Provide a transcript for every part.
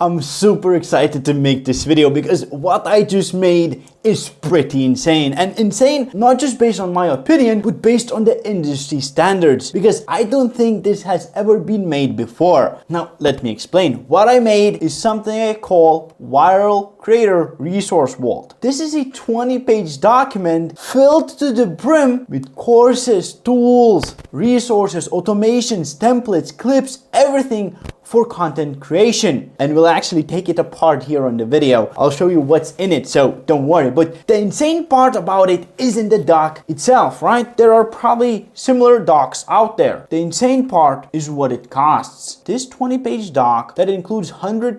I'm super excited to make this video because what I just made is pretty insane. And insane not just based on my opinion, but based on the industry standards, because I don't think this has ever been made before. Now, let me explain. What I made is something I call Viral Creator Resource Vault. This is a 20-page document filled to the brim with courses, tools, resources, automations, templates, clips, everything for content creation. And we'll actually take it apart here on the video. I'll show you what's in it, so don't worry. But the insane part about it isn't the doc itself, right? There are probably similar docs out there. The insane part is what it costs. This 20-page doc that includes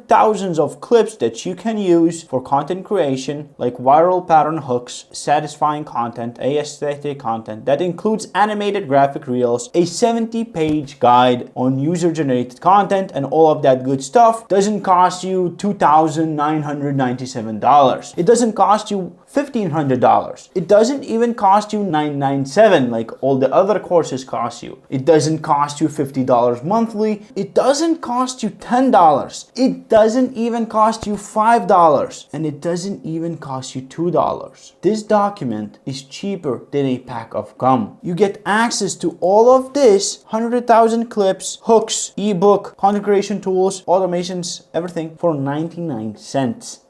thousands of clips that you can use for content creation, like viral pattern hooks, satisfying content, aesthetic content, that includes animated graphic reels, a 70-page guide on user-generated content, and all of that good stuff, doesn't cost you $2,997. It doesn't cost you $1,500. It doesn't even cost you $997 like all the other courses cost you. It doesn't cost you $50 monthly. It doesn't cost you $10. It doesn't even cost you $5. And it doesn't even cost you $2. This document is cheaper than a pack of gum. You get access to all of this 100,000 clips, hooks, ebook, content creation tools, automations, everything for 99 cents.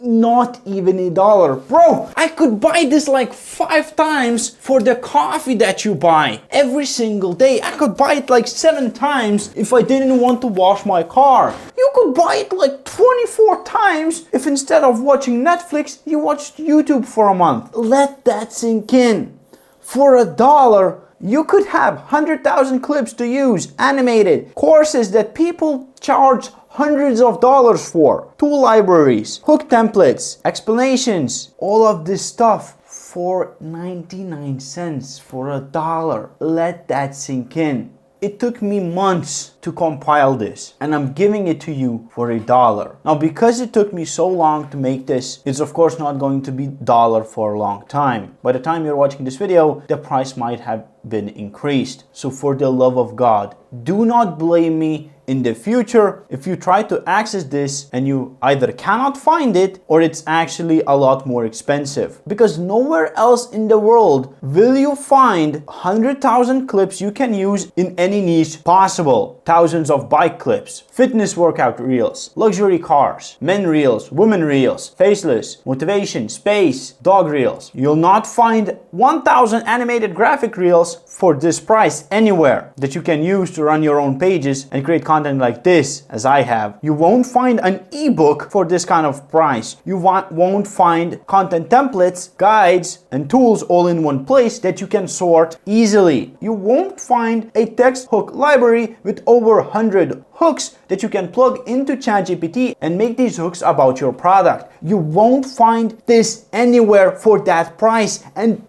Not even $1. Bro, I could buy this like 5 times for the coffee that you buy every single day. I could buy it like 7 times if I didn't want to wash my car. You could buy it like 24 times if instead of watching Netflix, you watched YouTube for a month. Let that sink in. For $1, you could have 100,000 clips to use, animated, courses that people charge hundreds of dollars for, tool libraries, hook templates, explanations, all of this stuff for 99 cents, for $1. Let that sink in. It took me months to compile this, and I'm giving it to you for $1. Now, because it took me so long to make this, it's of course not going to be $1 for a long time. By the time you're watching this video, the price might have been increased. So for the love of God, do not blame me in the future if you try to access this and you either cannot find it or it's actually a lot more expensive. Because nowhere else in the world will you find 100,000 clips you can use in any niche possible. Thousands of bike clips, fitness workout reels, luxury cars, men reels, women reels, faceless, motivation, space, dog reels. You'll not find 1,000 animated graphic reels for this price anywhere that you can use to run your own pages and create content like this, as I have. You won't find an ebook for this kind of price. You won't find content templates, guides, and tools all in one place that you can sort easily. You won't find a text hook library with over 100 hooks that you can plug into ChatGPT and make these hooks about your product. You won't find this anywhere for that price. And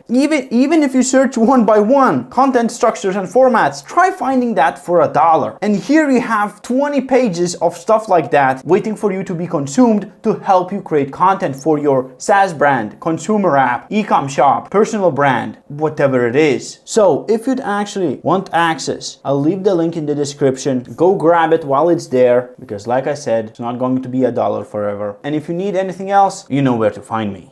even if you search one by one, content structures and formats, try finding that for $1. And here you have 20 pages of stuff like that waiting for you to be consumed to help you create content for your SaaS brand, consumer app, e-com shop, personal brand, whatever it is. So if you'd actually want access, I'll leave the link in the description. Go grab it while it's there, because like I said, it's not going to be $1 forever. And if you need anything else, you know where to find me.